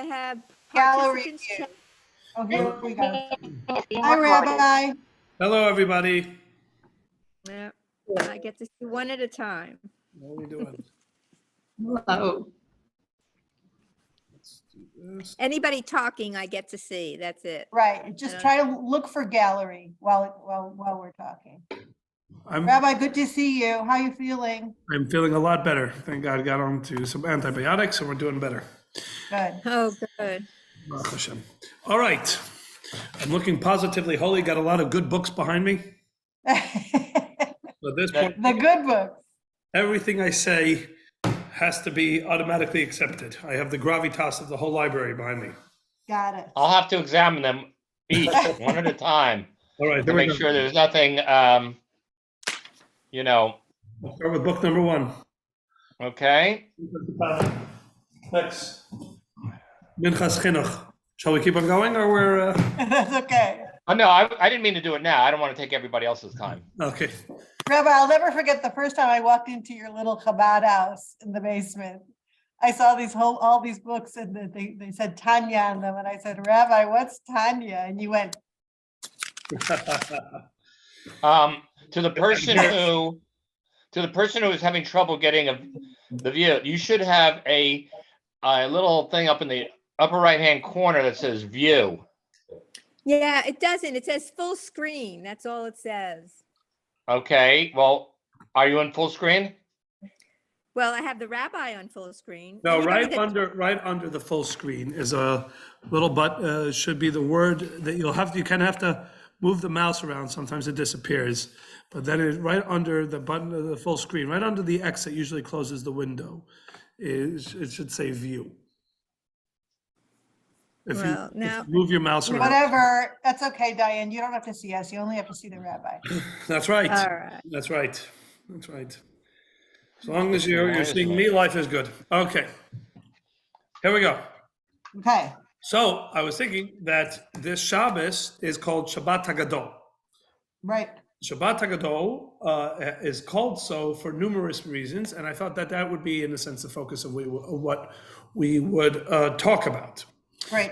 have Gallery participants view. chat. Oh, here we go. Hi, Rabbi. Hello, everybody. Yeah, I get to see one at a time. What are we doing? Hello. Let's do this. Anybody talking, I get to see. That's it. Right, just try to look for gallery while we're talking. I'm Rabbi, good to see you. How you feeling? feeling a lot better. Thank God I got on to some antibiotics, and we're doing better. Good. Oh, good. Baruch Hashem. All right. I'm looking positively holy. Got a lot of good books behind me. So at this point, The good books. everything I say has to be automatically accepted. I have the gravitas of the whole library behind me. Got it. I'll have to examine them each, one at a time, All right, to here we make go. sure there's nothing, We'll start with book number 1. okay? Next. Minchas Chinuch. Shall we keep on going, or we're... That's okay. Oh, no, I didn't mean to do it now. I don't want to take everybody else's time. Okay. Rabbi, I'll never forget the first time I walked into your little Chabad house in the basement. I saw all these books and they said Tanya on them. And I said, Rabbi, what's Tanya? And you went, To the person who is having trouble getting the view, you should have a little thing up in the upper right-hand corner that says view. Yeah, it doesn't. It says full screen. That's all it says. Okay, well, are you in full screen? Well, I have the rabbi on full screen. No, Anybody right under the full screen is a little but should be the word that you kind of have to move the mouse around. Sometimes it disappears, but then right under the button of the full screen, right under the X that usually closes the window, it should say view. If Well, you now- move your mouse around. whatever. That's okay, Diane. You don't have to see us. You only have to see the rabbi. That's right. All right. That's right. That's right. As long as you're seeing me, life is good. Okay. Here we go. Okay. So I was thinking that this Shabbos is called Shabbat HaGadol. Right. Shabbat HaGadol is called so for numerous reasons, and I thought that would be, in a sense, the focus of what we would talk about. Great.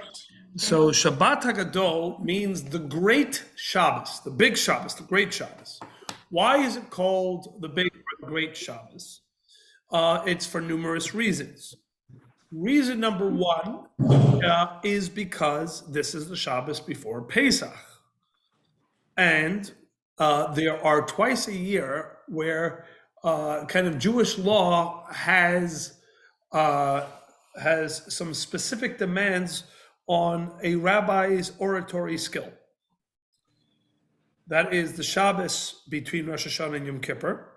So Shabbat HaGadol means the great Shabbos, the big Shabbos, the great Shabbos. Why is it called the big or the great Shabbos? It's for numerous reasons. Reason number 1 is because this is the Shabbos before Pesach. And there are twice a year where kind of Jewish law has some specific demands on a rabbi's oratory skill. That is the Shabbos between Rosh Hashanah and Yom Kippur,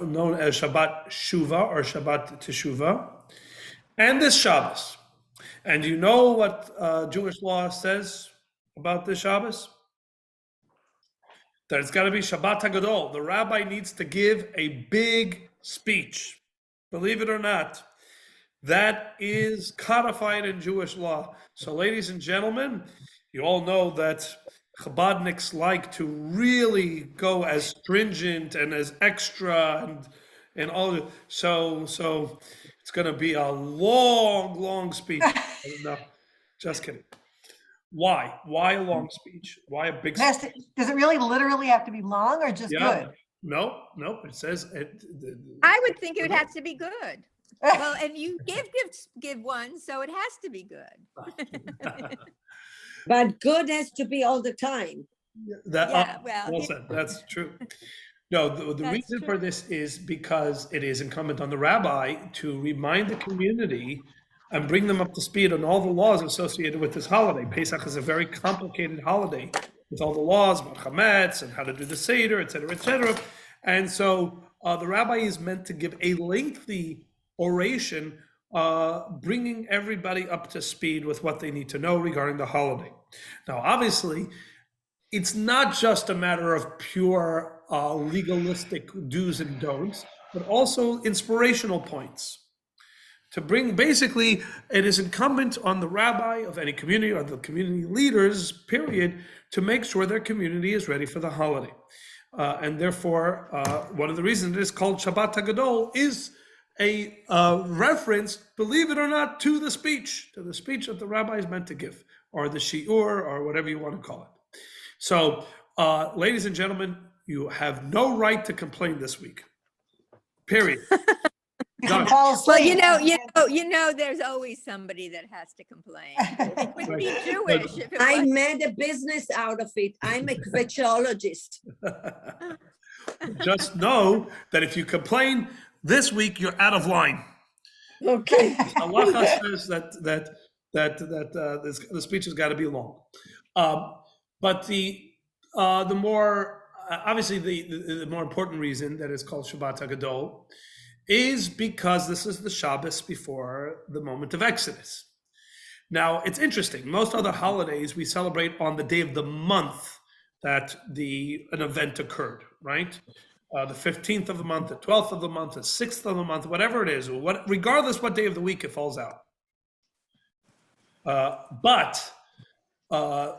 known as Shabbat Shuvah or Shabbat Teshuvah, and this Shabbos. And you know what Jewish law says about this Shabbos? That it's got to be Shabbat HaGadol. The rabbi needs to give a big speech. Believe it or not, that is codified in Jewish law. So ladies and gentlemen, you all know that Chabadniks like to really go as stringent and as extra and all. So it's going to be a long speech. No, just kidding. Why? Why a long speech? Why a big speech? Does it really literally have to be long or just good? No. It says it. I would think it would have to be good. Well, and you give one, so it has to be good. But good has to be all the time. Well said. That's true. No, the That's reason true. for this is because it is incumbent on the rabbi to remind the community and bring them up to speed on all the laws associated with this holiday. Pesach is a very complicated holiday with all the laws about chametz and how to do the seder, et cetera, et cetera. And so the rabbi is meant to give a lengthy oration, bringing everybody up to speed with what they need to know regarding the holiday. Now, obviously, it's not just a matter of pure legalistic do's and don'ts, but also inspirational points. To bring, basically, it is incumbent on the rabbi of any community or the community leaders, period, to make sure their community is ready for the holiday. And therefore, one of the reasons it is called Shabbat HaGadol is a reference, believe it or not, to the speech that the rabbi is meant to give, or the shiur, or whatever you want to call it. So, ladies and gentlemen, you have no right to complain this week. Period. You can Done. fall Well, asleep. there's always somebody that has to complain. It would be Right. Jewish if it I was. made a business out of it. I'm a kvetchologist. Just know that if you complain this week, you're out of line. Okay. Halacha says that the speech has got to be long. But the more obviously the more important reason that it's called Shabbat HaGadol is because this is the Shabbos before the moment of Exodus. Now it's interesting. Most other holidays we celebrate on the day of the month that an event occurred, right? The 15th of the month, the 12th of the month, the 6th of the month, whatever it is, regardless what day of the week it falls out. But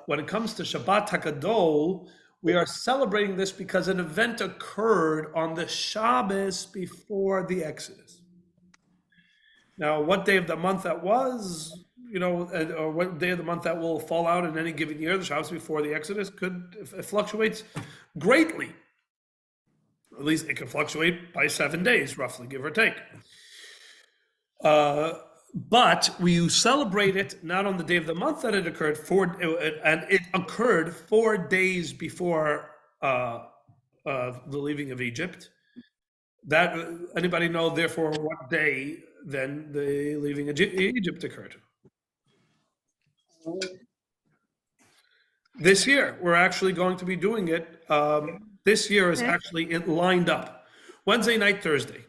when it comes to Shabbat HaGadol, we are celebrating this because an event occurred on the Shabbos before the Exodus. Now, what day of the month that was, or what day of the month that will fall out in any given year, the Shabbos before the Exodus, it fluctuates greatly. At least it can fluctuate by 7 days, roughly, give or take. But we celebrate it not on the day of the month that it occurred, and it occurred 4 days before the leaving of Egypt. That anybody know, therefore, what day then the leaving of Egypt occurred? This year, we're actually going to be doing it. This year is actually lined up. Wednesday night, Thursday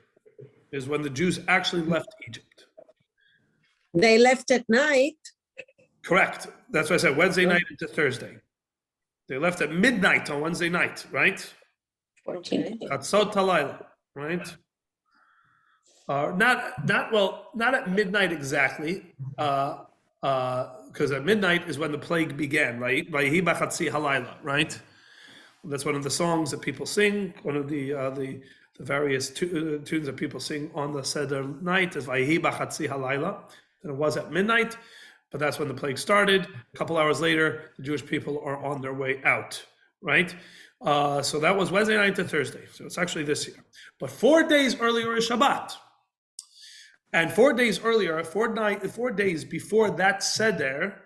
is when the Jews actually left Egypt. They left at night. Correct. That's what I said, Wednesday night into Thursday. They left at midnight on Wednesday night, right? Chatzot halayla, right? Not at midnight exactly, because at midnight is when the plague began, right? Vayihi b'chatzi halayla, right? That's one of the songs that people sing. One of the various tunes that people sing on the Seder night is Vayihi b'chatzi halayla. And it was at midnight, but that's when the plague started. A couple hours later, the Jewish people are on their way out, right? So that was Wednesday night to Thursday. So it's actually this year. But 4 days earlier is Shabbat. And 4 days earlier, 4 days before that Seder,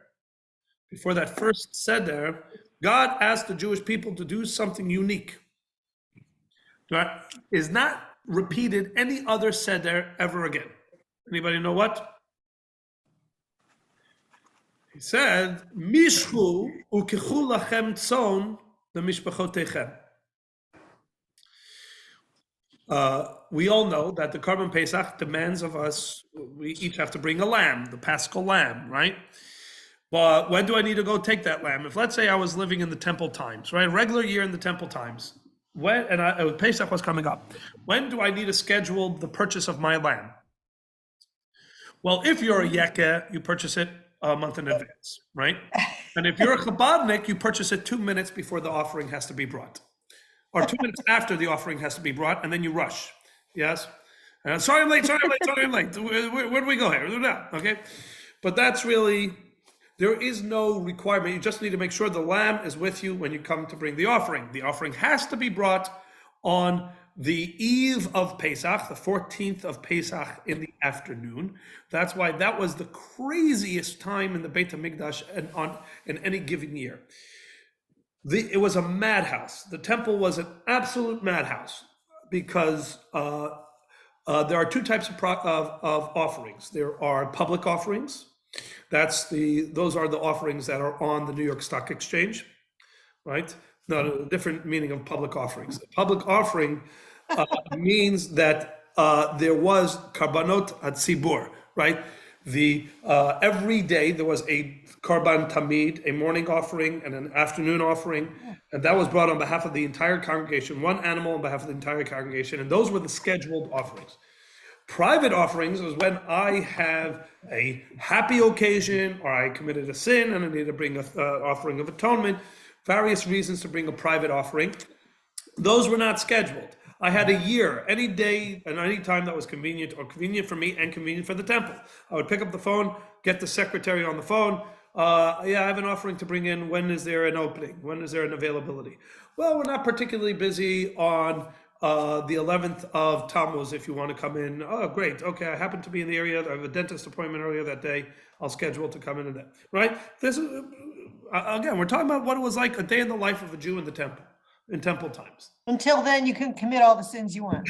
before that first Seder, God asked the Jewish people to do something unique. That is not repeated any other Seder ever again. Anybody know what? He said, Mishchu ukichu lachem tzon b'mishpachotechem. We all know that the Karban Pesach demands of us, we each have to bring a lamb, the Paschal lamb, right? But when do I need to go take that lamb? If let's say I was living in the temple times, right? Regular year in the temple times, Pesach was coming up. When do I need to schedule the purchase of my lamb? Well, if you're a Yekeh, you purchase it a month in advance, right? And if you're a Chabadnik, you purchase it 2 minutes before the offering has to be brought, or 2 minutes after the offering has to be brought, and then you rush. Yes. Sorry, I'm late. Where do we go here? No, okay. But that's really, there is no requirement. You just need to make sure the lamb is with you when you come to bring the offering. The offering has to be brought on the eve of Pesach, the 14th of Pesach in the afternoon. That's why that was the craziest time in the Beit HaMikdash in any given year. It was a madhouse. The temple was an absolute madhouse because there are two types of offerings. There are public offerings. Those are the offerings that are on the New York Stock Exchange, right? Not a different meaning of public offerings. A public offering means that there was karbanot hatzibur, right? Every day there was a karban tamid, a morning offering and an afternoon offering, and that was brought on behalf of the entire congregation, one animal on behalf of the entire congregation, and those were the scheduled offerings. Private offerings is when I have a happy occasion or I committed a sin and I need to bring an offering of atonement, various reasons to bring a private offering. Those were not scheduled. I had a year, any day and any time that was convenient for me and convenient for the temple. I would pick up the phone, get the secretary on the phone. Yeah, I have an offering to bring in. When is there an opening? When is there an availability? Well, we're not particularly busy on the 11th of Tammuz if you want to come in. Oh, great. Okay, I happen to be in the area. I have a dentist appointment earlier that day. I'll schedule to come in and then, right? This is, again, we're talking about what it was like a day in the life of a Jew in the temple, in temple times. Until then, you can commit all the sins you want.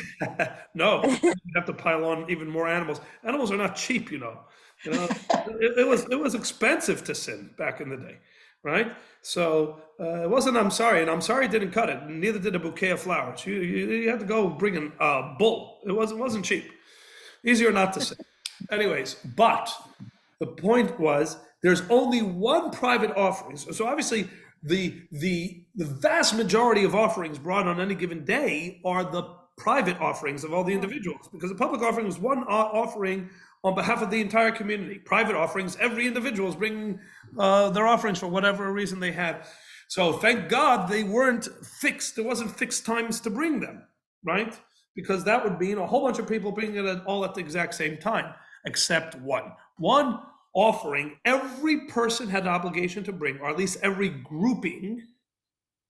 No, you have to pile on even more animals. Animals are not cheap, you know. It was expensive to sin back in the day, right? So it wasn't I'm sorry, and I'm sorry didn't cut it. Neither did a bouquet of flowers. You had to go bring in a bull. It wasn't cheap. Easier not to sin. Anyways, but the point was there's only one private offering. So obviously the vast majority of offerings brought on any given day are the private offerings of all the individuals, because the public offering is one offering on behalf of the entire community. Private offerings, every individual is bringing their offerings for whatever reason they had. So thank God they weren't fixed. There wasn't fixed times to bring them, right? Because that would mean a whole bunch of people bringing it all at the exact same time, except one. One offering, every person had an obligation to bring, or at least every grouping,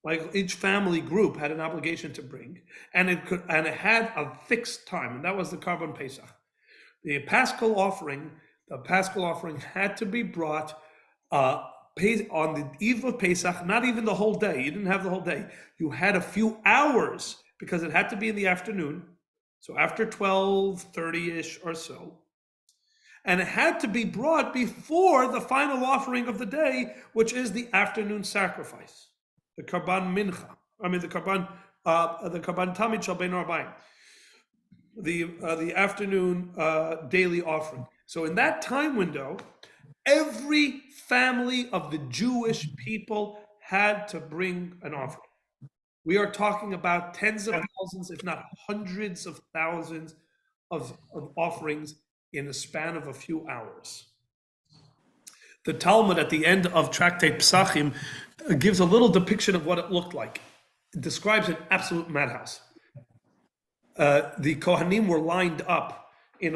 like each family group had an obligation to bring, and it had a fixed time, and that was the Karban Pesach. The Paschal offering had to be brought on the eve of Pesach, not even the whole day. You didn't have the whole day. You had a few hours because it had to be in the afternoon. So after 12:30-ish or so. And it had to be brought before the final offering of the day, which is the afternoon sacrifice, the Karban Mincha. The Karban Tamid Shel Bein Arbaim. The afternoon daily offering. So in that time window, every family of the Jewish people had to bring an offering. We are talking about tens of thousands, if not hundreds of thousands of offerings in the span of a few hours. The Talmud at the end of Tractate Psachim gives a little depiction of what it looked like. It describes an absolute madhouse. The Kohanim were lined up in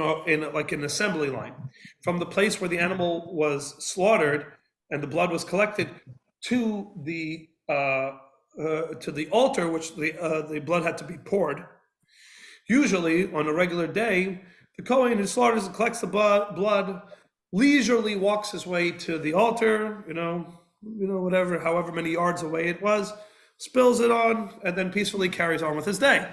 like an assembly line from the place where the animal was slaughtered and the blood was collected to the altar, which the blood had to be poured. Usually, on a regular day, the Kohen who slaughters and collects the blood leisurely walks his way to the altar, whatever, however many yards away it was, spills it on, and then peacefully carries on with his day,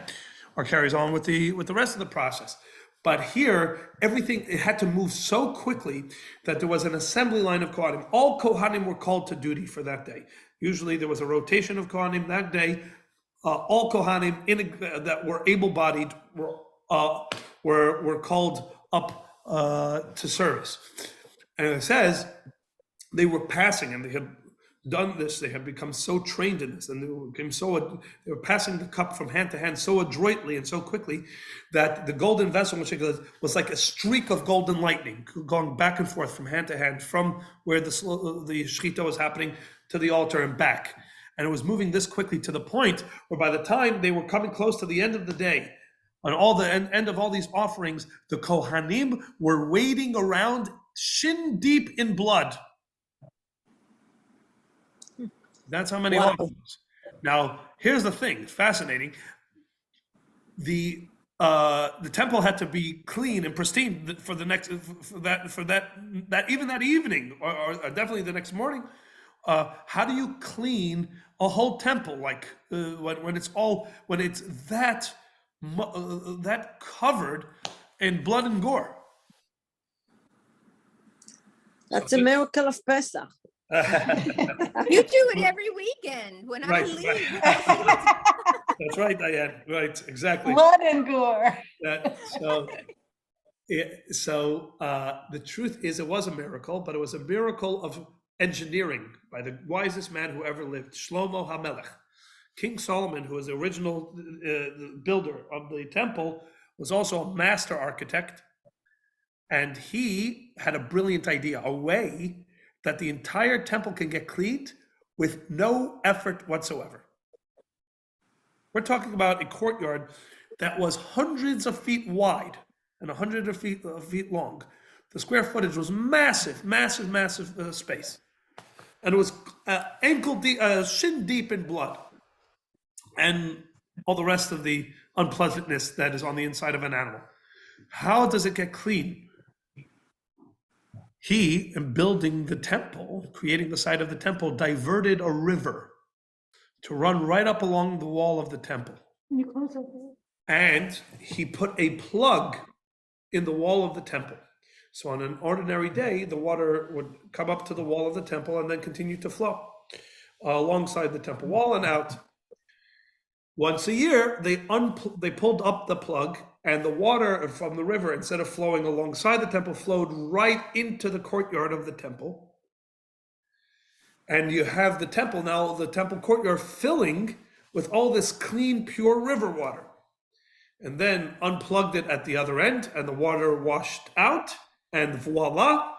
or carries on with the rest of the process. But here, it had to move so quickly that there was an assembly line of Kohanim. All Kohanim were called to duty for that day. Usually there was a rotation of Kohanim that day. All Kohanim that were able-bodied were called up to service. And it says they were passing, and they had done this, they had become so trained in this, and they were passing the cup from hand to hand so adroitly and so quickly that the golden vessel, which was like a streak of golden lightning going back and forth from hand to hand, from where the shechita was happening to the altar and back. And it was moving this quickly to the point where by the time they were coming close to the end of the day, on all the end of all these offerings, the Kohanim were wading around shin deep in blood. That's how many offerings. Now, here's the thing, it's fascinating. The temple had to be clean and pristine for that even that evening, or definitely the next morning. How do you clean a whole temple like when it's that covered in blood and gore? That's a miracle of Pesach. You do it every weekend when I leave. Right. That's right, Diane. Right, exactly. Blood and gore. So the truth is, it was a miracle, but it was a miracle of engineering by the wisest man who ever lived, Shlomo HaMelech. King Solomon, who was the original builder of the temple, was also a master architect, and he had a brilliant idea, a way that the entire temple can get cleaned with no effort whatsoever. We're talking about a courtyard that was hundreds of feet wide and 100 feet long. The square footage was massive, massive, massive space. And it was ankle deep, shin deep in blood. And all the rest of the unpleasantness that is on the inside of an animal. How does it get clean? He, in building the temple, creating the site of the temple, diverted a river to run right up along the wall of the temple. And he put a plug in the wall of the temple. So on an ordinary day, the water would come up to the wall of the temple and then continue to flow alongside the temple wall and out. Once a year, they pulled up the plug, and the water from the river, instead of flowing alongside the temple, flowed right into the courtyard of the temple. And you have the temple now, the temple courtyard filling with all this clean, pure river water. And then unplugged it at the other end, and the water washed out, and voila,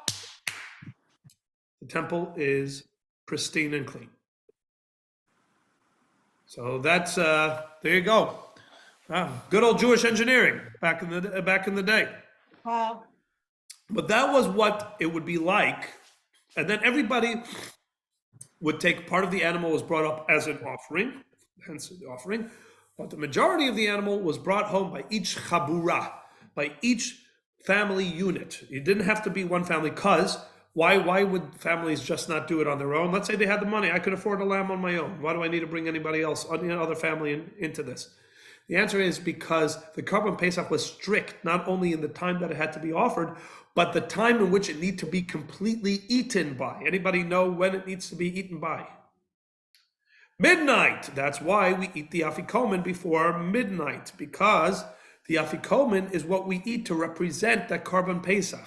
the temple is pristine and clean. So that's there you go. Good old Jewish engineering back in the day. Wow. But that was what it would be like, and then everybody would take part of the animal was brought up as an offering, hence the offering. But the majority of the animal was brought home by each chabura, by each family unit. It didn't have to be one family, because why would families just not do it on their own? Let's say they had the money. I could afford a lamb on my own. Why do I need to bring anybody else, other family into this? The answer is because the Korban Pesach was strict, not only in the time that it had to be offered, but the time in which it needed to be completely eaten by. Anybody know when it needs to be eaten by? Midnight. That's why we eat the afikomen before midnight, because the afikomen is what we eat to represent that Korban Pesach.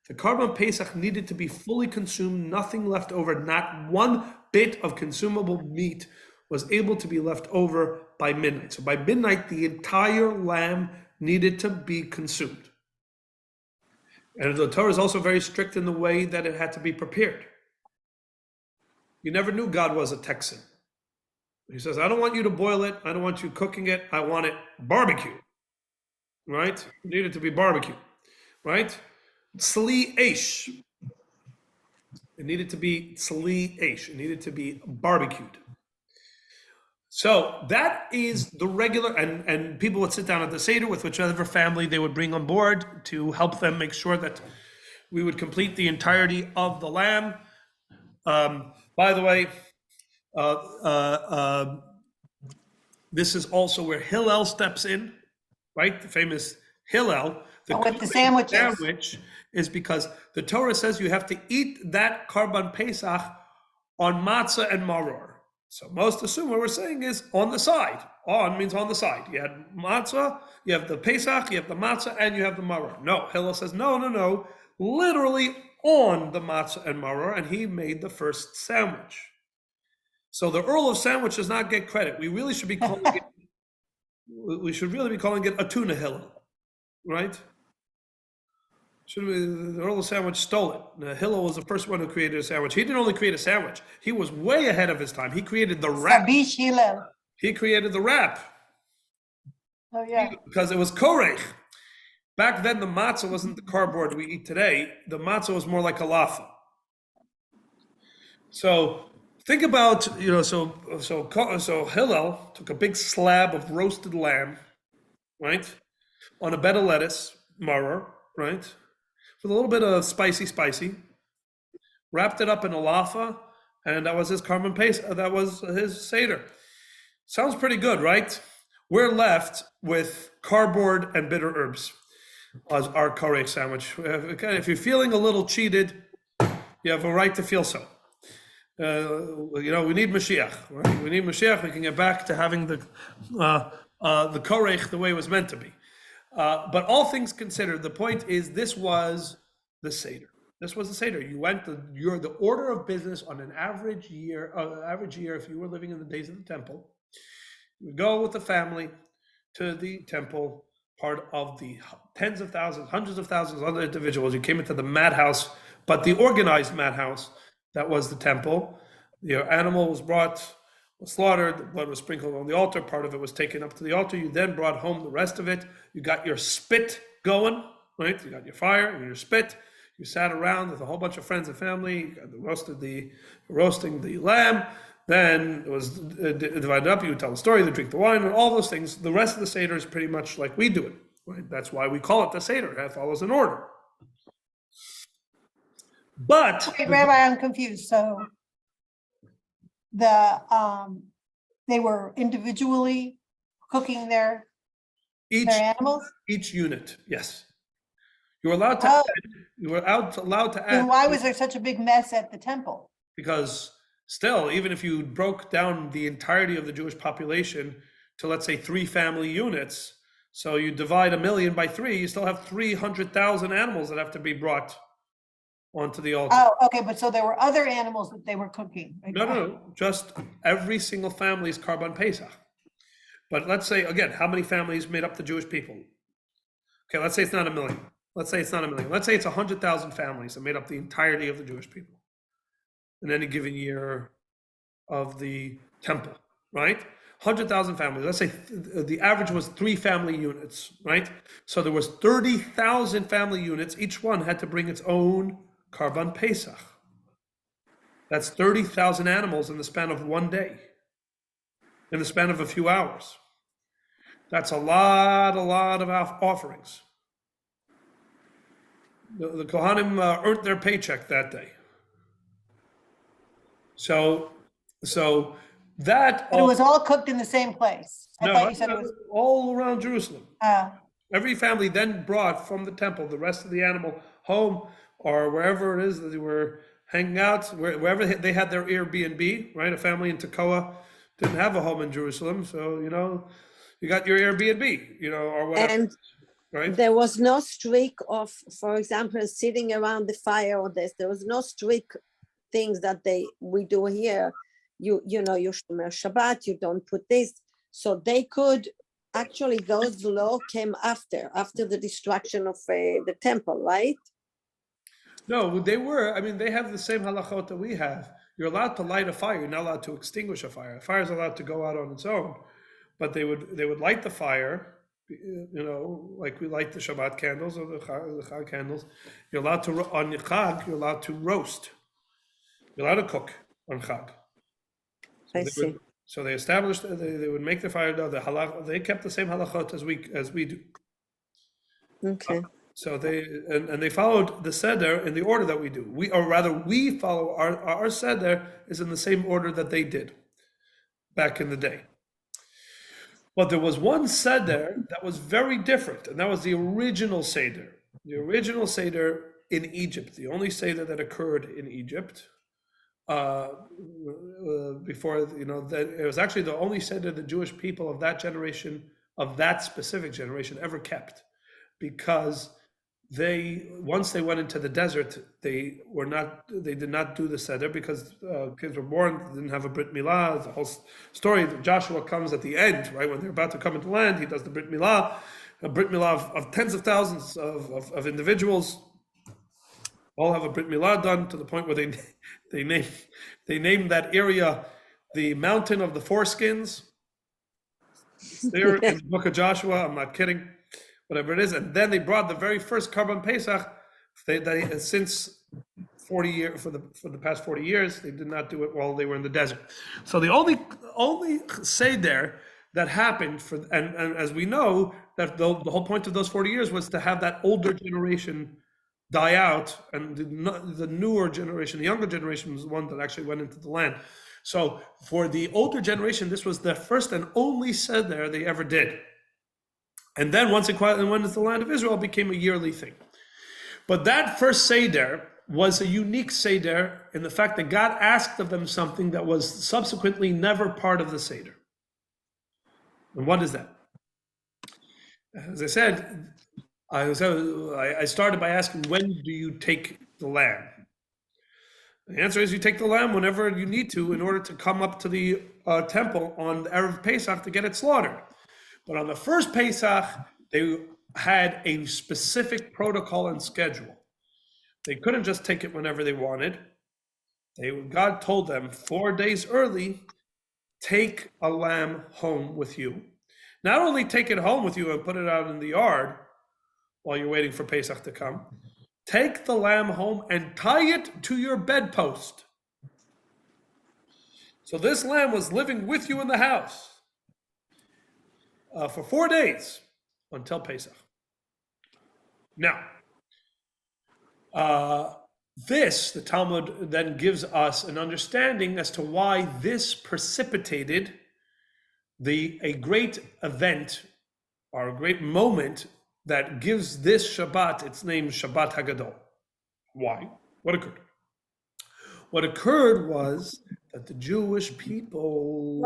The Korban Pesach needed to be fully consumed, nothing left over, not one bit of consumable meat was able to be left over by midnight. So by midnight, the entire lamb needed to be consumed. And the Torah is also very strict in the way that it had to be prepared. You never knew God was a Texan. He says, I don't want you to boil it. I don't want you cooking it. I want it barbecue. Right? It needed to be barbecue. Right? Tzli Eish. It needed to be Tzli Eish. It needed to be barbecued. So that is the regular, and people would sit down at the Seder with whichever family they would bring on board to help them make sure that we would complete the entirety of the lamb. By the way, this is also where Hillel steps in, right? The famous Hillel. With the sandwiches. Sandwich is because the Torah says you have to eat that Korban Pesach on matzah and maror. So most assume what we're saying is on the side. On means on the side. You had matzah, you have the Pesach, you have the matzah, and you have the maror. No, Hillel says no. Literally on the matzah and maror, and he made the first sandwich. So the Earl of Sandwich does not get credit. We really should be calling it. We should really be calling it a tuna Hillel, right? The Earl of Sandwich stole it. Now, Hillel was the first one who created a sandwich. He didn't only create a sandwich. He was way ahead of his time. He created the wrap. Sabish Hillel. He created the wrap. Oh, yeah. Because it was korech. Back then, the matzah wasn't the cardboard we eat today. The matzah was more like a laffa. So think about, so Hillel took a big slab of roasted lamb, right, on a bed of lettuce, maror, right, with a little bit of spicy, wrapped it up in a laffa, and that was his Korban Pesach. That was his Seder. Sounds pretty good, right? We're left with cardboard and bitter herbs as our korech sandwich. If you're feeling a little cheated, you have a right to feel so. We need Mashiach, right? We need Mashiach. We can get back to having the korech the way it was meant to be. But all things considered, the point is this was the Seder. This was the Seder. You went the order of business on an average year, if you were living in the days of the temple, you would go with the family to the temple, part of the tens of thousands, hundreds of thousands of other individuals. You came into the madhouse, but the organized madhouse that was the temple. Your animal was brought was slaughtered, the blood was sprinkled on the altar, part of it was taken up to the altar. You then brought home the rest of it. You got your spit going, right? You got your fire and your spit. You sat around with a whole bunch of friends and family, roasting the lamb. Then it was divided up. You would tell the story, they drink the wine, and all those things. The rest of the Seder is pretty much like we do it. Right? That's why we call it the Seder. It follows an order. But Wait, Rabbi, I'm confused. So they were individually cooking their each animals? each unit, yes, you were allowed to. Oh. You were allowed to add. Then why was there such a big mess at the temple? Because still, even if you broke down the entirety of the Jewish population to, let's say, 3 family units, so you divide 1 million by 3, you still have 300,000 animals that have to be brought onto the altar. Oh, okay, but so there were other animals that they were cooking. No, just every single family's Karban Pesach. But let's say, again, how many families made up the Jewish people? Okay, let's say it's not 1 million. Let's say it's not 1 million. Let's say it's 100,000 families that made up the entirety of the Jewish people in any given year of the temple, right? 100,000 families. Let's say the average was 3 family units, right? So there was 30,000 family units. Each one had to bring its own Karban Pesach. That's 30,000 animals in the span of one day, in the span of a few hours. That's a lot of offerings. The Kohanim earned their paycheck that day. So that But it was all cooked in the same place. I no, thought you said it was, all around Jerusalem. uh, Every family then brought from the temple the rest of the animal home or wherever it is that they were hanging out, wherever they had their Airbnb, right? A family in Tekoa didn't have a home in Jerusalem, so you got your Airbnb, or whatever. And Right? there was no streak of, for example, sitting around the fire or this. There was no strict things that we do here. You shomer Shabbat, you don't put this. So they could actually, those law came after the destruction of the temple, right? No, they have the same halachot that we have. You're allowed to light a fire. You're not allowed to extinguish a fire. A fire is allowed to go out on its own, but they would light the fire, like we light the Shabbat candles or the Chag candles. You're allowed to, on Chag, you're allowed to roast. You're allowed to cook on Chag. I see. So they established, they would make the fire dough. They kept the same halachot as we do. Okay. So they followed the seder in the order that we do. We follow our seder is in the same order that they did back in the day. But there was one seder that was very different, and that was the original seder. The original seder in Egypt, the only seder that occurred in Egypt. Before, that it was actually the only seder the Jewish people of that generation, of that specific generation, ever kept, because once they went into the desert, they did not do the seder because kids were born, didn't have a brit milah. The whole story that Joshua comes at the end, right when they're about to come into land, he does the brit milah, a brit milah of tens of thousands of individuals. All have a brit milah done to the point where they name that area the mountain of the foreskins. It's there in the book of Joshua. I'm not kidding. Whatever it is, and then they brought the very first Karban Pesach. They since 40 years for the past 40 years, they did not do it while they were in the desert. So the only seder that happened and as we know that the whole point of those 40 years was to have that older generation die out, and the newer generation, the younger generation, was the one that actually went into the land. So for the older generation, this was the first and only seder they ever did. And then once it went into the land of Israel, it became a yearly thing. But that first Seder was a unique Seder in the fact that God asked of them something that was subsequently never part of the Seder. And what is that? As I said, I started by asking, when do you take the lamb? The answer is you take the lamb whenever you need to in order to come up to the temple on the Erev Pesach to get it slaughtered. But on the first Pesach, they had a specific protocol and schedule. They couldn't just take it whenever they wanted. God told them 4 days early, take a lamb home with you. Not only take it home with you and put it out in the yard while you're waiting for Pesach to come, take the lamb home and tie it to your bedpost. So this lamb was living with you in the house for 4 days until Pesach. Now, the Talmud then gives us an understanding as to why this precipitated a great event or a great moment that gives this Shabbat its name, Shabbat HaGadol. Why? What occurred? What occurred was that the Jewish people,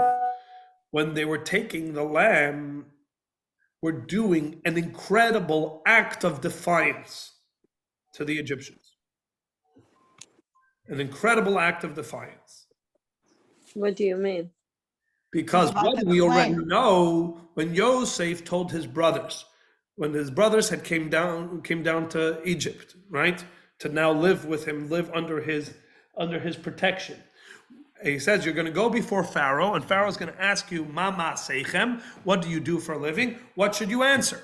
when they were taking the lamb, were doing an incredible act of defiance to the Egyptians. An incredible act of defiance. What do you mean? Because About what the we already claim. know, when Yosef told his brothers, when his brothers had came down to Egypt, right, to now live with him, live under his protection. He says, you're going to go before Pharaoh, and Pharaoh's going to ask you, Mama Seichem, what do you do for a living? What should you answer?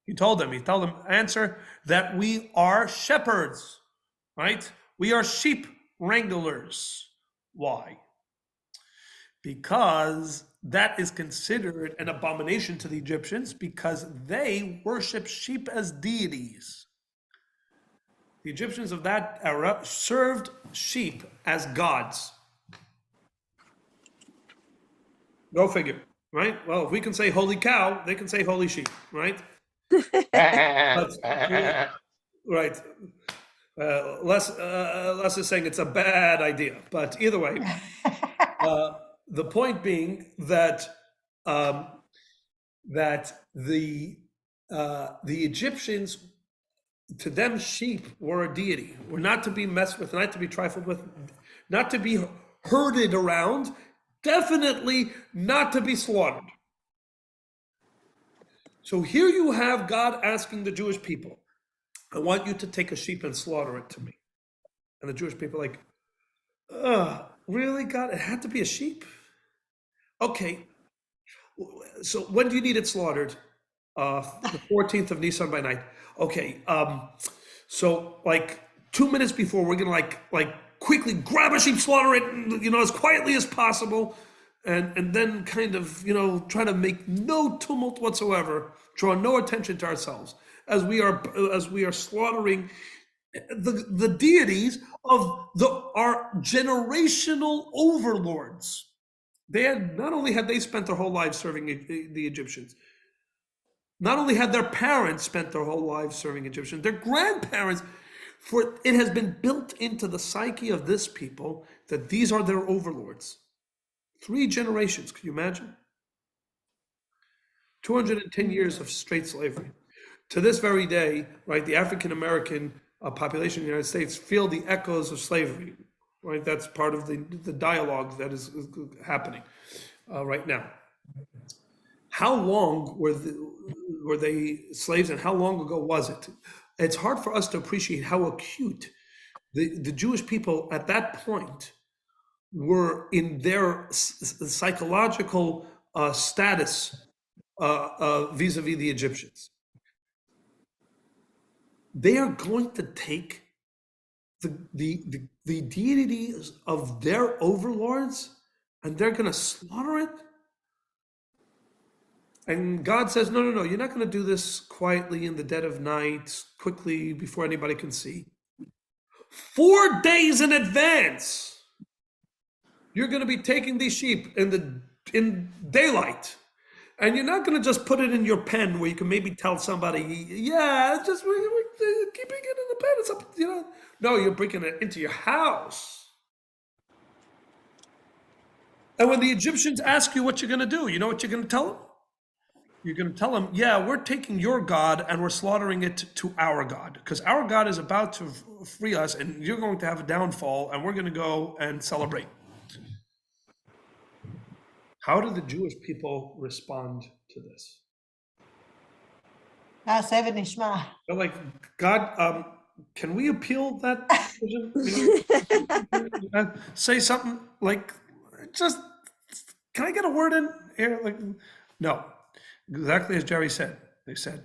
He told them, answer that we are shepherds, right? We are sheep wranglers. Why? Because that is considered an abomination to the Egyptians because they worship sheep as deities. The Egyptians of that era served sheep as gods. Go figure, right? Well, if we can say holy cow, they can say holy sheep, right? Right. Les is saying it's a bad idea, but either way, the point being that the Egyptians, to them, sheep were a deity, were not to be messed with, not to be trifled with, not to be herded around, definitely not to be slaughtered. So here you have God asking the Jewish people, I want you to take a sheep and slaughter it to me. And the Jewish people are like, really, God? It had to be a sheep? Okay. So when do you need it slaughtered? The 14th of Nisan by night. Okay. So like 2 minutes before, we're gonna like quickly grab a sheep, slaughter it, as quietly as possible, and then kind of try to make no tumult whatsoever, draw no attention to ourselves as we are slaughtering the deities of our generational overlords. Not only had they spent their whole lives serving the Egyptians, not only had their parents spent their whole lives serving Egyptians, their grandparents, for it has been built into the psyche of this people that these are their overlords. 3 generations, can you imagine? 210 years of straight slavery. To this very day, right, the African-American population in the United States feel the echoes of slavery, right? That's part of the dialogue that is happening right now. How long were they slaves, and how long ago was it? It's hard for us to appreciate how acute the Jewish people at that point were in their psychological status vis-a-vis the Egyptians. They are going to take the deities of their overlords and they're going to slaughter it. And God says, no, you're not going to do this quietly in the dead of night, quickly before anybody can see. 4 days in advance, you're going to be taking these sheep in daylight. And you're not going to just put it in your pen where you can maybe tell somebody, yeah, just we're keeping it in the pen. It's up, No, you're bringing it into your house. And when the Egyptians ask you what you're going to do, you know what you're going to tell them? You're going to tell them, yeah, we're taking your God and we're slaughtering it to our God, because our God is about to free us and you're going to have a downfall and we're going to go and celebrate. How do the Jewish people respond to this? They're like, God, can we appeal that decision? Say something like, just can I get a word in here? Like, no, exactly as Jerry said. They said,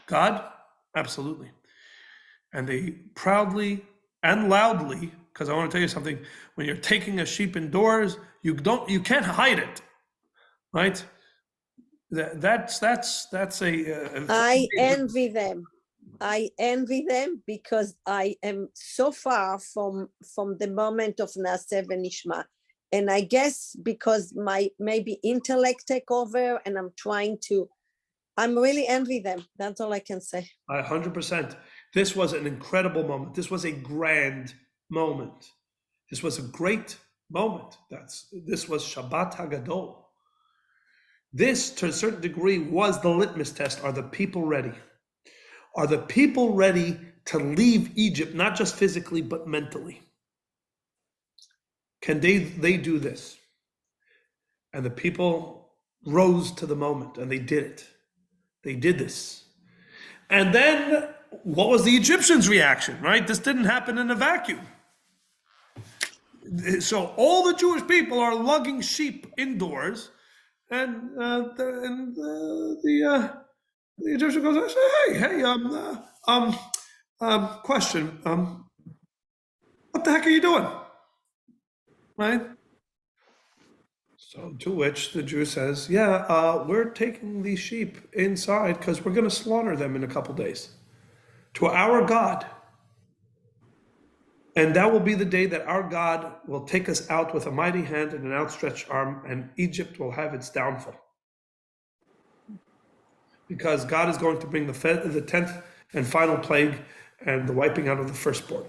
God, absolutely. And they proudly and loudly, because I want to tell you something, when you're taking a sheep indoors, you can't hide it, right? That's a I envy them. I envy them because I am so far from the moment of Naaseh Venishma. And I guess because my maybe intellect take over and I'm really envy them. That's all I can say. 100%. This was an incredible moment. This was a grand moment. This was a great moment. This was Shabbat HaGadol. This, to a certain degree, was the litmus test. Are the people ready? Are the people ready to leave Egypt, not just physically, but mentally? Can they do this? And the people rose to the moment, and they did it. They did this. And then, what was the Egyptians' reaction, right? This didn't happen in a vacuum. So all the Jewish people are lugging sheep indoors, and the Egyptian goes, hey, question, what the heck are you doing, right? So to which the Jew says, we're taking these sheep inside because we're going to slaughter them in a couple days to our God. And that will be the day that our God will take us out with a mighty hand and an outstretched arm, and Egypt will have its downfall. Because God is going to bring the 10th and final plague and the wiping out of the firstborn.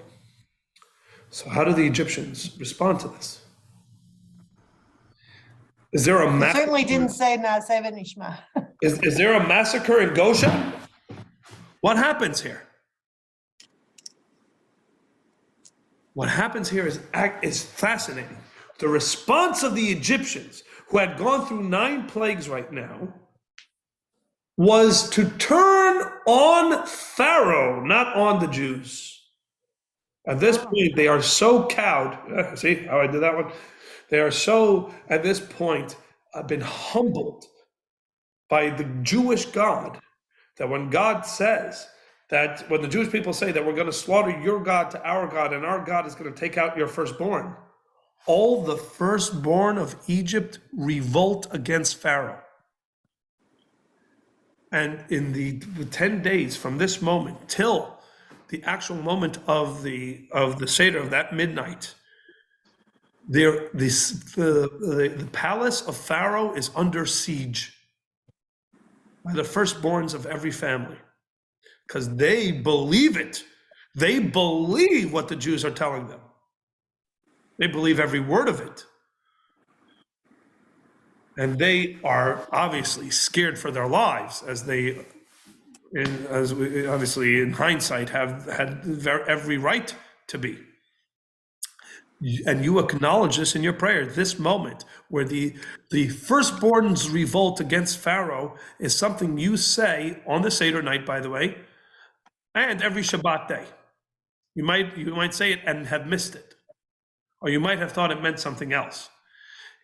So how do the Egyptians respond to this? Is there a It massacre? certainly didn't say Naaseh Venishma. Is there a massacre in Goshen? What happens here? What happens here is fascinating. The response of the Egyptians, who had gone through 9 plagues right now, was to turn on Pharaoh, not on the Jews. At this point, they are so cowed. See how I did that one? They are so, at this point, been humbled by the Jewish God, that when God says, that when the Jewish people say that we're going to slaughter your God to our God, and our God is going to take out your firstborn, all the firstborn of Egypt revolt against Pharaoh. And in the 10 days from this moment till the actual moment of the Seder, of that midnight, the palace of Pharaoh is under siege by the firstborns of every family. Because they believe it. They believe what the Jews are telling them. They believe every word of it. And they are obviously scared for their lives, as we obviously in hindsight have had every right to be. And you acknowledge this in your prayer, this moment where the firstborn's revolt against Pharaoh is something you say on the Seder night, by the way, and every Shabbat day. You might say it and have missed it. Or you might have thought it meant something else.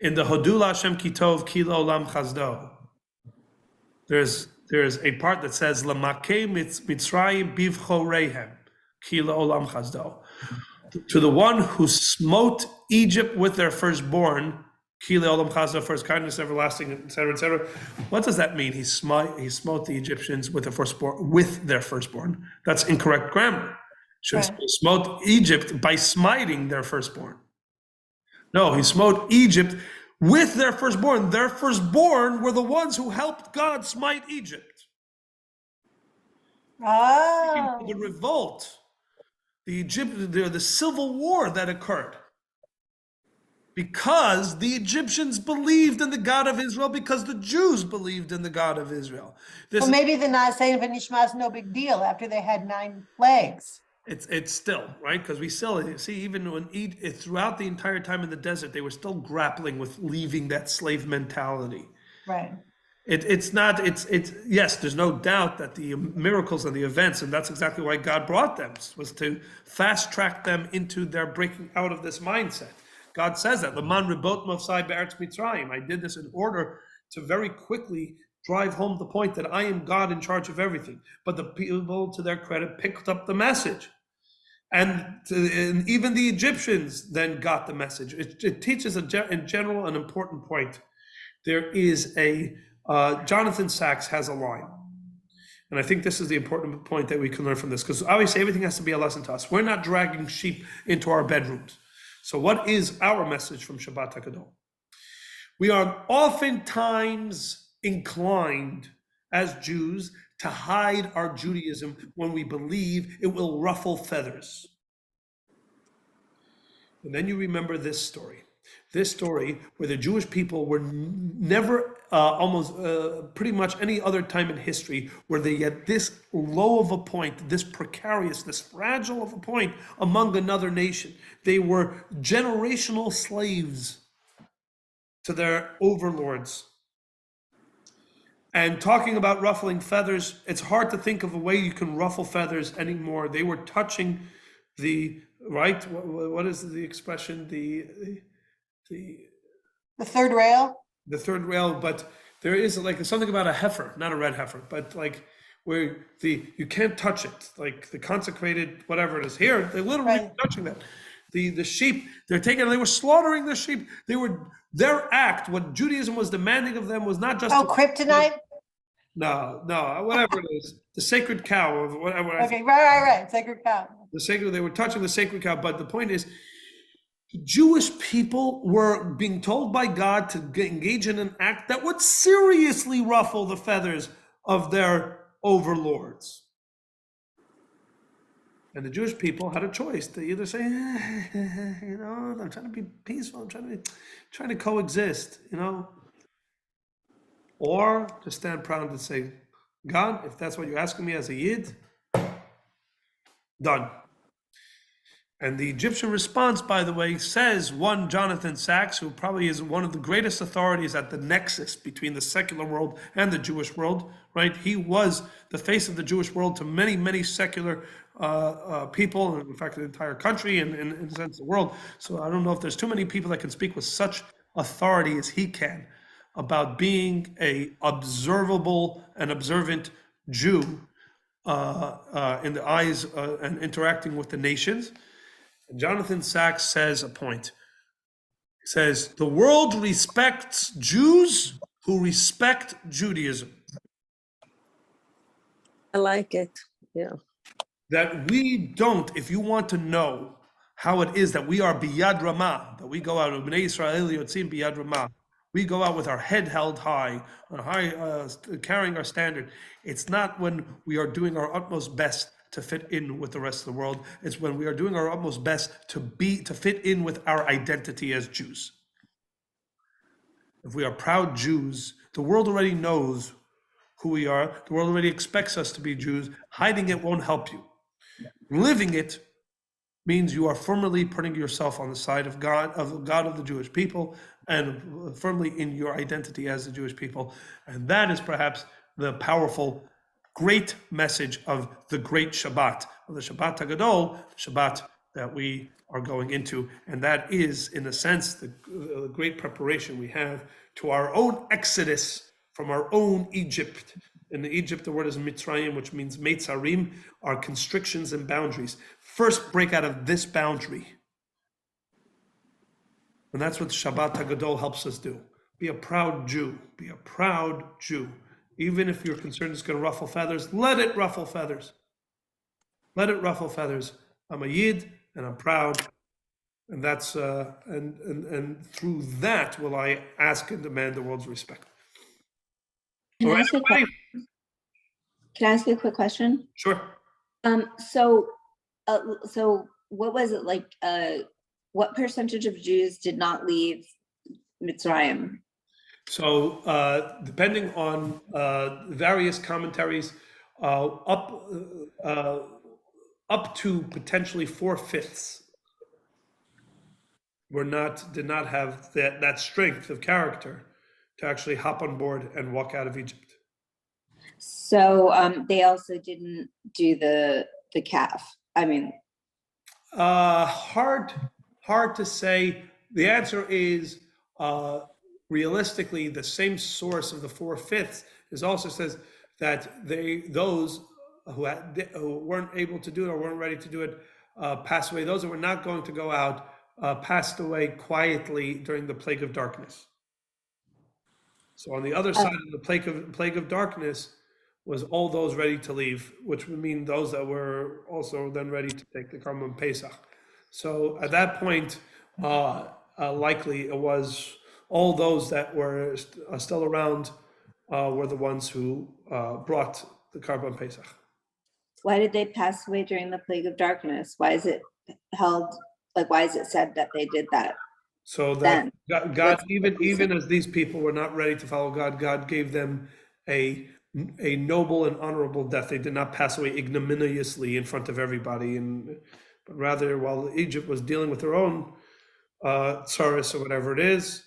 In the Hodul Hashem Kitov Kilo Olam Chazdo, there's a part that says Lamakei Mitzrayim Bivchorehem Kilo Olam Chazdo. To the one who smote Egypt with their firstborn, Kilo Olam Chazdo, for his kindness everlasting, etc., etc. What does that mean? He smote the Egyptians with their firstborn. That's incorrect grammar. Should smote Egypt by smiting their firstborn. No, he smote Egypt with their firstborn. Their firstborn were the ones who helped God smite Egypt. Oh. The revolt, the civil war that occurred. Because the Egyptians believed in the God of Israel, because the Jews believed in the God of Israel. Well, maybe the Naaseh Venishma is no big deal after they had 9 plagues. It's still, right? Because we still see, even when throughout the entire time in the desert, they were still grappling with leaving that slave mentality. Right. Yes, there's no doubt that the miracles and the events, and that's exactly why God brought them, was to fast track them into their breaking out of this mindset. God says that. Leman ribot mosai be'eretz Mitzrayim. I did this in order to very quickly drive home the point that I am God in charge of everything. But the people, to their credit, picked up the message. And even the Egyptians then got the message. It teaches in general an important point. There is Jonathan Sachs has a line. And I think this is the important point that we can learn from this, because obviously everything has to be a lesson to us. We're not dragging sheep into our bedrooms. So what is our message from Shabbat HaGadol? We are oftentimes inclined as Jews to hide our Judaism when we believe it will ruffle feathers. And then you remember this story where the Jewish people were never, almost pretty much any other time in history, where they get this low of a point, this precarious, this fragile of a point among another nation. They were generational slaves to their overlords. And talking about ruffling feathers, it's hard to think of a way you can ruffle feathers anymore. They were touching the, right? What is the expression? The third rail. The third rail, but there is like something about a heifer, not a red heifer, but like where you can't touch it, like the consecrated, whatever it is. Here, they're literally touching that. The sheep, they were slaughtering the sheep. Their act, what Judaism was demanding of them was not just kryptonite. No, whatever it is, the sacred cow or whatever. Okay, right, sacred cow. They were touching the sacred cow, but the point is, Jewish people were being told by God to engage in an act that would seriously ruffle the feathers of their overlords. And the Jewish people had a choice to either say, I'm trying to be peaceful, I'm trying to coexist, or to stand proud and say, God, if that's what you're asking me as a Yid, done. And the Egyptian response, by the way, says one Jonathan Sachs, who probably is one of the greatest authorities at the nexus between the secular world and the Jewish world, right? He was the face of the Jewish world to many, many secular people, in fact, the entire country and in a sense the world. So I don't know if there's too many people that can speak with such authority as he can about being a observable and observant Jew in the eyes and interacting with the nations. And Jonathan Sachs says a point. He says, the world respects Jews who respect Judaism. I like it, yeah. That we don't, if you want to know how it is that we are biyad ramah, that we go out, Bnei Yisrael yotzim biyad ramah, we go out with our head held high, carrying our standard. It's not when we are doing our utmost best to fit in with the rest of the world. It's when we are doing our utmost best to fit in with our identity as Jews. If we are proud Jews, the world already knows who we are. The world already expects us to be Jews. Hiding it won't help you. Living it means you are firmly putting yourself on the side of God of the Jewish people, and firmly in your identity as the Jewish people. And that is perhaps the powerful, great message of the great Shabbat, of the Shabbat HaGadol, the Shabbat that we are going into. And that is, in a sense, the great preparation we have to our own exodus from our own Egypt. In Egypt, the word is Mitzrayim, which means Meitzarim, are constrictions and boundaries. First, break out of this boundary. And that's what Shabbat HaGadol helps us do. Be a proud Jew. Be a proud Jew. Even if you're concerned it's going to ruffle feathers, let it ruffle feathers. Let it ruffle feathers. I'm a Yid and I'm proud. And that's and through that will I ask and demand the world's respect. Can I All right, ask everybody? Can I ask you a quick question? Sure. So what was it like? What percentage of Jews did not leave Mitzrayim? So depending on various commentaries, up to potentially 4/5 did not have that strength of character to actually hop on board and walk out of Egypt. So they also didn't do the calf. I mean, Hard to say. The answer is realistically the same source of the 4/5 is also says that those who weren't able to do it or weren't ready to do it passed away. Those that were not going to go out passed away quietly during the plague of darkness. So on the other side of the plague of darkness was all those ready to leave, which would mean those that were also then ready to take the Karban Pesach. So at that point, likely it was all those that were still around were the ones who brought the Karban Pesach. Why did they pass away during the plague of darkness? Why is it held, like, why is it said that they did that? So that God even as these people were not ready to follow God, God gave them a noble and honorable death. They did not pass away ignominiously in front of everybody, but rather while Egypt was dealing with their own tsaris or whatever it is,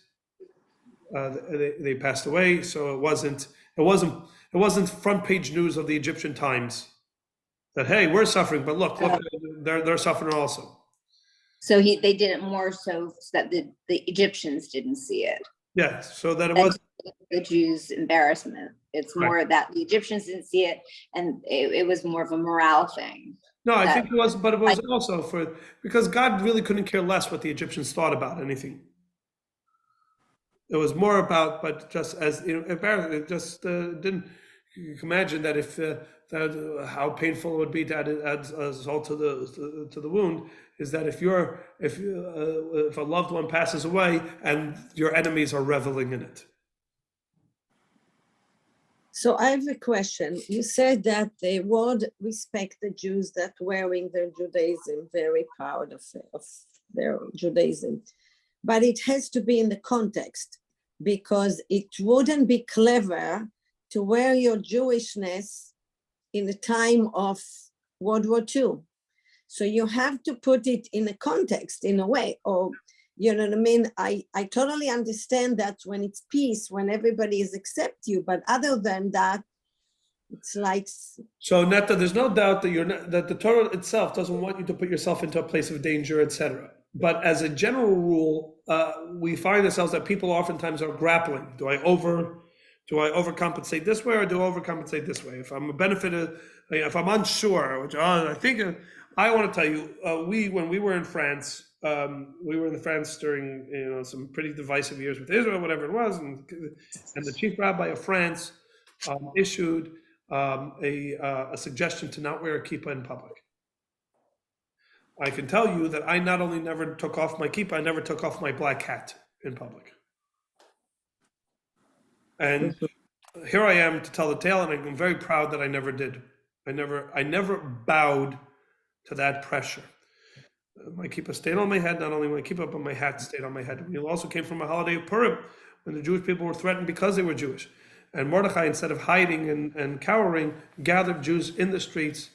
they passed away. So it wasn't front page news of the Egyptian Times that, hey, we're suffering, but look, they're suffering also. So they did it more so that the Egyptians didn't see it. Yeah, so that it was The Jews' embarrassment. It's more that the Egyptians didn't see it, and it was more of a morale thing. No, I think it was, but it was also because God really couldn't care less what the Egyptians thought about anything. It was more about, but just as apparently it just didn't. You can imagine that if how painful it would be to add salt to the wound is that if a loved one passes away and your enemies are reveling in it. So I have a question. You said that the world respect the Jews that wearing their Judaism, very proud of their Judaism, but it has to be in the context, because it wouldn't be clever to wear your Jewishness in the time of World War II. So you have to put it in a context in a way, or you know what I mean? I totally understand that when it's peace, when everybody is accept you, but other than that, it's like. So Netta, there's no doubt that that the Torah itself doesn't want you to put yourself into a place of danger, etc. But as a general rule, we find ourselves that people oftentimes are grappling. Do I overcompensate this way, or do I overcompensate this way? If I'm if I'm unsure, which I think I want to tell you, when we were in France, during some pretty divisive years with Israel, whatever it was, and the chief rabbi of France issued a suggestion to not wear a kippah in public. I can tell you that I not only never took off my kippah, I never took off my black hat in public. And here I am to tell the tale, and I'm very proud that I never did. I never bowed to that pressure. My kippah stayed on my head, not only my kippah, but my hat stayed on my head. We also came from a holiday of Purim, when the Jewish people were threatened because they were Jewish. And Mordechai, instead of hiding and cowering, gathered Jews in the streets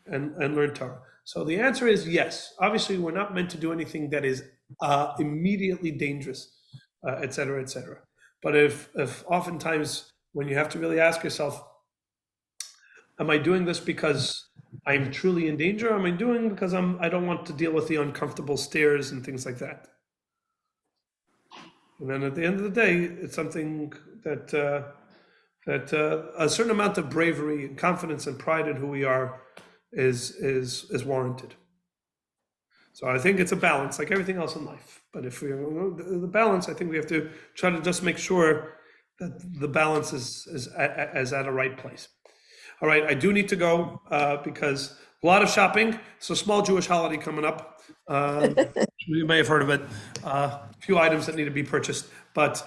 and learned Torah. So the answer is yes. Obviously, we're not meant to do anything that is immediately dangerous, et cetera, et cetera. But if oftentimes when you have to really ask yourself, am I doing this because I'm truly in danger? Or am I doing it because I don't want to deal with the uncomfortable stares and things like that? And then at the end of the day, it's something that a certain amount of bravery and confidence and pride in who we are is warranted. So I think it's a balance, like everything else in life. But if the balance, I think we have to try to just make sure that the balance is at a right place. All right, I do need to go because a lot of shopping. It's a small Jewish holiday coming up. You may have heard of it. A few items that need to be purchased. But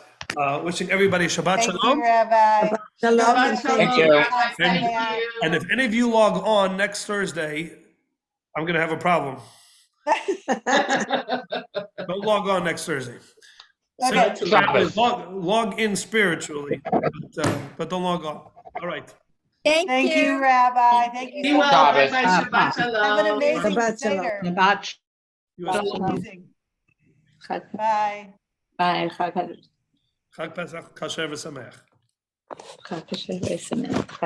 wishing everybody Shabbat Thank Shalom. you, Rabbi. Shalom. and Thank you. And if any of you log on next Thursday, I'm going to have a problem. Don't log on next Thursday. Okay. Shabbos. Log in spiritually, but don't log on. All right. Thank you, Rabbi. Thank you so much. Shabbos. Have an amazing Shabbat shalom. Seder. You have Amazing. Bye. Bye. Chag Chag Pesach Kasher v'Sameach. Kasher v'Sameach.